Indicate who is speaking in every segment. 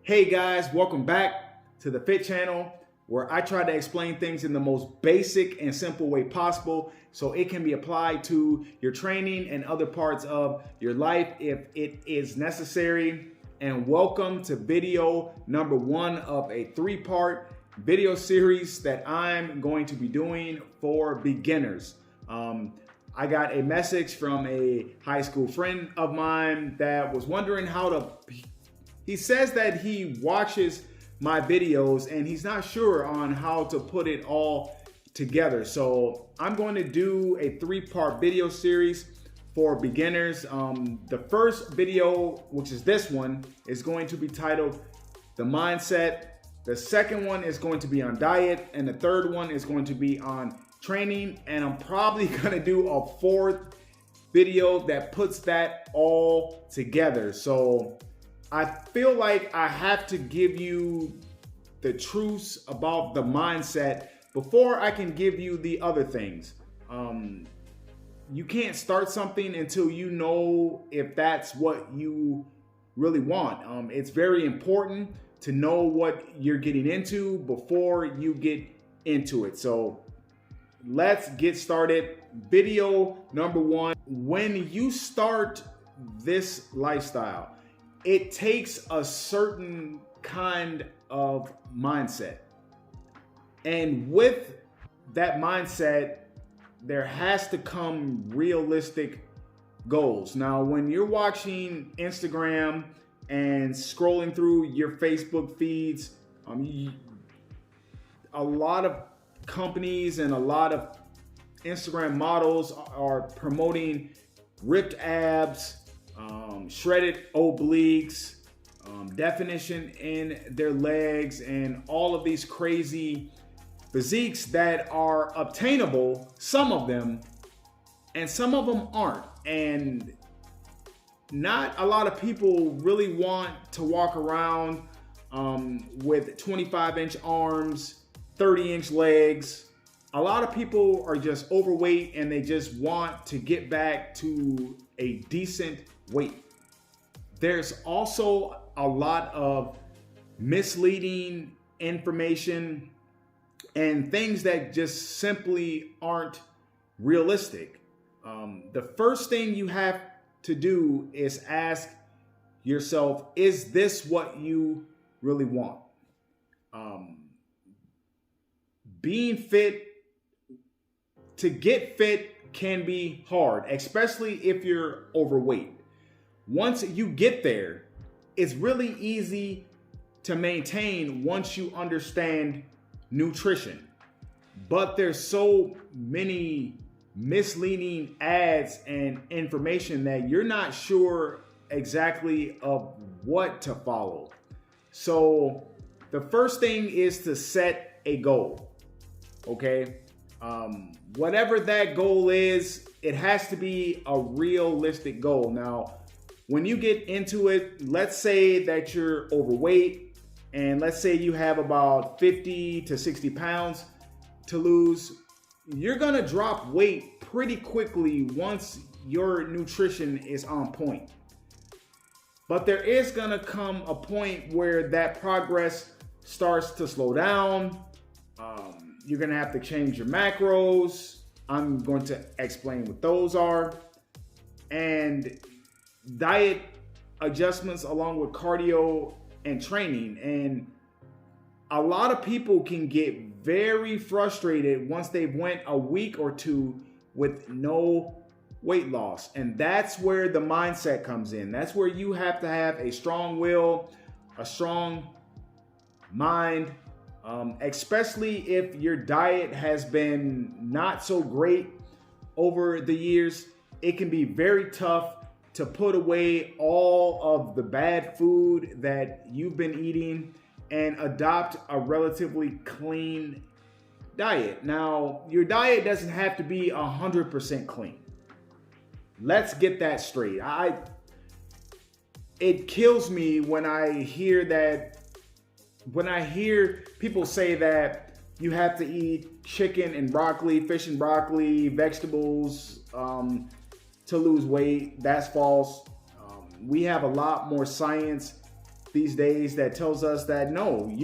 Speaker 1: Hey guys, welcome back to the Fit Channel, where I try to explain things in the most basic and simple way possible so it can be applied to your training and other parts of your life if it is necessary. And welcome to video number 1 of a 3-part video series that I'm going to be doing for beginners. I got a message from a high school friend of mine that was wondering he says that he watches my videos and he's not sure on how to put it all together. So I'm going to do a 3-part video series for beginners. The first video, which is this one, is going to be titled The Mindset. The second one is going to be on diet, and the third one is going to be on training. And I'm probably gonna do a 4th video that puts that all together. So I feel like I have to give you the truths about the mindset before I can give you the other things. You can't start something until you know if that's what you really want. It's very important to know what you're getting into before you get into it. So let's get started. Video number 1. When you start this lifestyle, it takes a certain kind of mindset. And with that mindset, there has to come realistic goals. Now, when you're watching Instagram and scrolling through your Facebook feeds, a lot of companies and a lot of Instagram models are promoting ripped abs, shredded obliques, definition in their legs, and all of these crazy physiques that are obtainable, some of them, and some of them aren't. And not a lot of people really want to walk around with 25-inch arms, 30-inch legs. A lot of people are just overweight and they just want to get back to a decent weight. There's also a lot of misleading information and things that just simply aren't realistic. The first thing you have to do is ask yourself, is this what you really want? Being fit, to get fit can be hard, especially if you're overweight. Once you get there, it's really easy to maintain once you understand nutrition. But there's so many misleading ads and information that you're not sure exactly of what to follow. So the first thing is to set a goal. Okay? Whatever that goal is, it has to be a realistic goal. Now, when you get into it, let's say that you're overweight and let's say you have about 50 to 60 pounds to lose, you're gonna drop weight pretty quickly once your nutrition is on point. But there is gonna come a point where that progress starts to slow down. You're gonna have to change your macros. I'm going to explain what those are. And diet adjustments along with cardio and training. And a lot of people can get very frustrated once they've went a week or two with no weight loss. And that's where the mindset comes in. That's where you have to have a strong will, a strong mind, especially if your diet has been not so great over the years. It can be very tough to put away all of the bad food that you've been eating and adopt a relatively clean diet. Now, your diet doesn't have to be 100% clean. Let's get that straight. It kills me when I hear people say that you have to eat chicken and broccoli, fish and broccoli, vegetables to lose weight. That's false. We have a lot more science these days that tells us that no,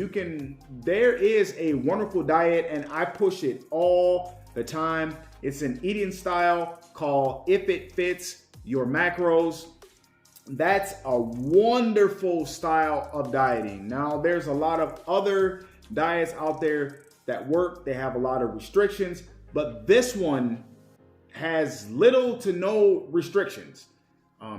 Speaker 1: there is a wonderful diet, and I push it all the time. It's an eating style called If It Fits Your Macros. That's a wonderful style of dieting. Now, there's a lot of other diets out there that work. They have a lot of restrictions, but this one has little to no restrictions.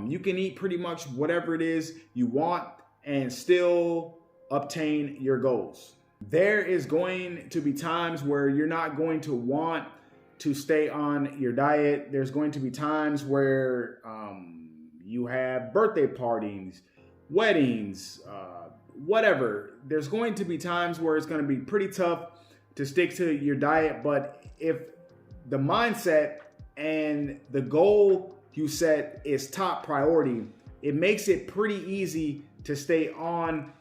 Speaker 1: You can eat pretty much whatever it is you want and still obtain your goals. There is going to be times where you're not going to want to stay on your diet. There's going to be times where you have birthday parties, weddings, whatever. There's going to be times where it's going to be pretty tough to stick to your diet. But if the mindset and the goal you set is top priority, it makes it pretty easy to stay on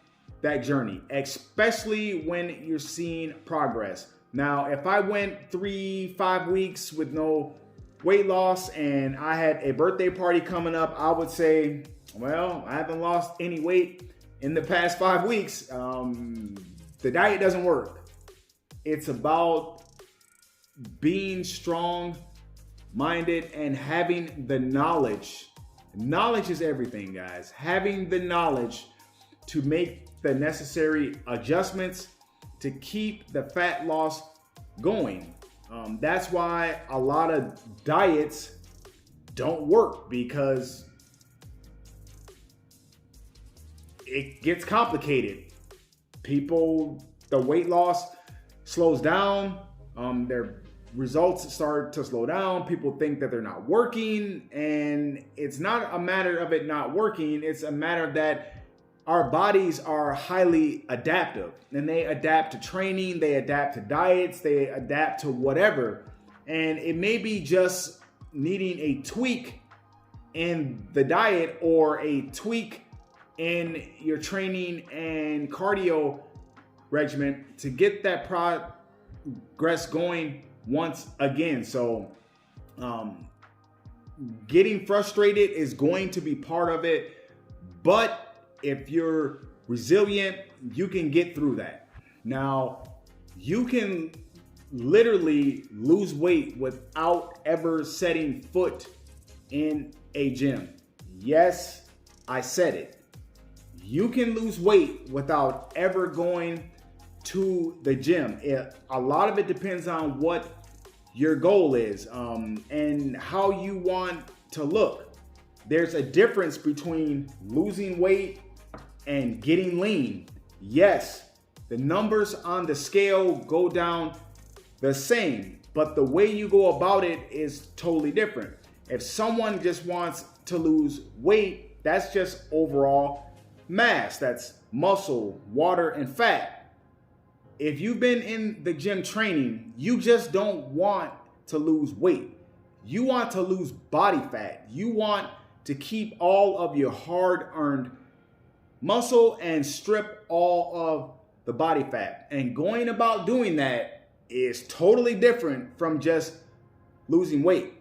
Speaker 1: that journey, especially when you're seeing progress. Now, if I went 3-5 weeks with no weight loss and I had a birthday party coming up, I would say, well, I haven't lost any weight in the past 5 weeks. The diet doesn't work. It's about being strong-minded and having the knowledge. Knowledge is everything, guys. Having the knowledge to make the necessary adjustments to keep the fat loss going. That's why a lot of diets don't work, because it gets complicated. The weight loss slows down. Their results start to slow down. People think that they're not working, and it's not a matter of it not working. It's a matter that our bodies are highly adaptive, and they adapt to training, they adapt to diets, they adapt to whatever. And it may be just needing a tweak in the diet or a tweak in your training and cardio regimen to get that progress going once again. So getting frustrated is going to be part of it, but if you're resilient, you can get through that. Now, you can literally lose weight without ever setting foot in a gym. Yes, I said it. You can lose weight without ever going to the gym. A lot of it depends on what your goal is and how you want to look. There's a difference between losing weight and getting lean. Yes, the numbers on the scale go down the same, but the way you go about it is totally different. If someone just wants to lose weight, that's just overall mass. That's muscle, water, and fat. If you've been in the gym training, you just don't want to lose weight. You want to lose body fat. You want to keep all of your hard-earned muscle and strip all of the body fat. And going about doing that is totally different from just losing weight.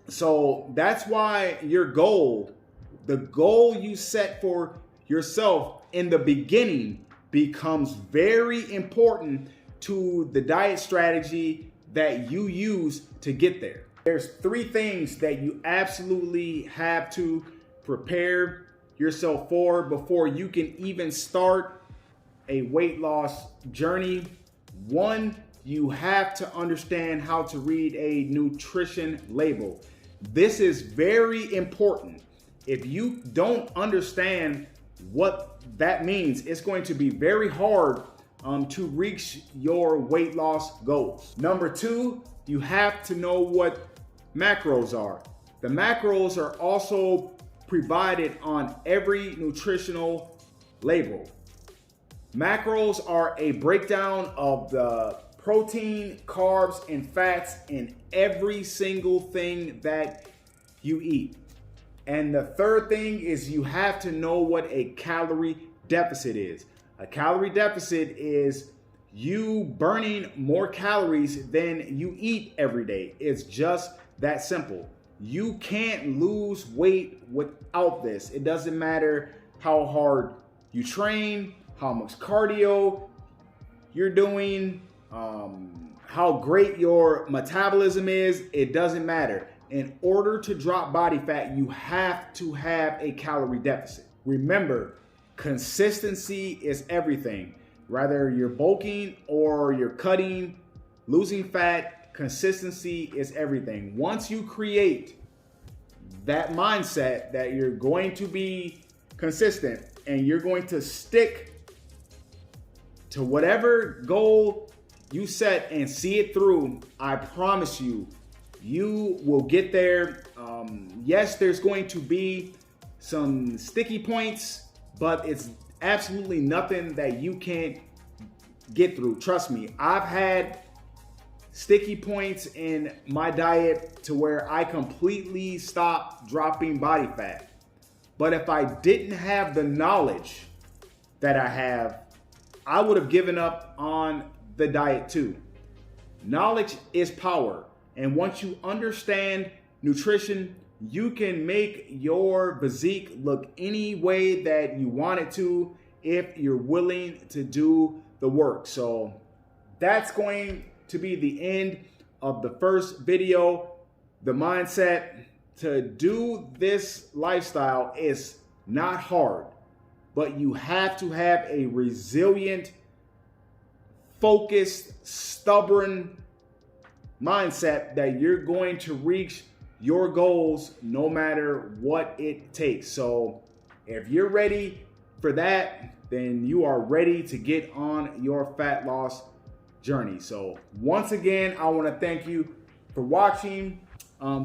Speaker 1: So that's why the goal you set for yourself in the beginning becomes very important to the diet strategy that you use to get there. There's 3 things that you absolutely have to prepare yourself for before you can even start a weight loss journey. 1, you have to understand how to read a nutrition label. This is very important. If you don't understand what that means, it's going to be very hard to reach your weight loss goals. Number 2, you have to know what macros are. The macros are also provided on every nutritional label. Macros are a breakdown of the protein, carbs, and fats in every single thing that you eat. And the third thing is you have to know what a calorie deficit is. A calorie deficit is you burning more calories than you eat every day. It's just that simple. You can't lose weight without this. It doesn't matter how hard you train, how much cardio you're doing, how great your metabolism is, it doesn't matter. In order to drop body fat, you have to have a calorie deficit. Remember, consistency is everything. Whether you're bulking or you're cutting, losing fat, consistency is everything. Once you create that mindset that you're going to be consistent and you're going to stick to whatever goal you set and see it through, I promise you, you will get there. Yes, there's going to be some sticky points, but it's absolutely nothing that you can't get through. Trust me, I've had sticky points in my diet to where I completely stopped dropping body fat. But if I didn't have the knowledge that I have, I would have given up on the diet too. Knowledge is power. And once you understand nutrition, you can make your physique look any way that you want it to if you're willing to do the work. So that's going to be the end of the first video. The mindset to do this lifestyle is not hard, but you have to have a resilient, focused, stubborn mindset that you're going to reach your goals no matter what it takes. So if you're ready for that, then you are ready to get on your fat loss journey. So once again, I want to thank you for watching.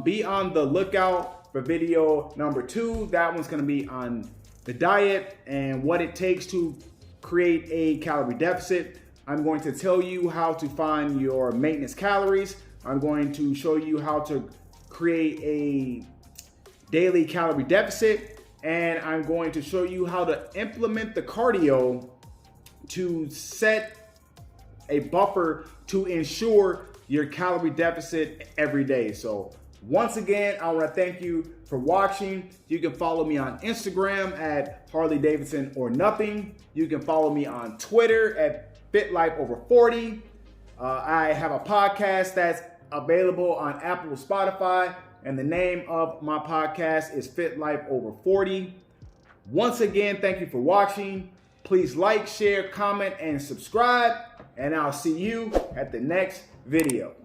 Speaker 1: Be on the lookout for video number 2. That one's going to be on the diet and what it takes to create a calorie deficit. I'm going to tell you how to find your maintenance calories. I'm going to show you how to create a daily calorie deficit. And I'm going to show you how to implement the cardio to set a buffer to ensure your calorie deficit every day. So once again, I want to thank you for watching. You can follow me on Instagram at Harley Davidson or Nothing. You can follow me on Twitter at FitLifeOver40. I have a podcast that's available on Apple, Spotify, and the name of my podcast is Fit Life Over 40. Once again, thank you for watching. Please like, share, comment, and subscribe, and I'll see you at the next video.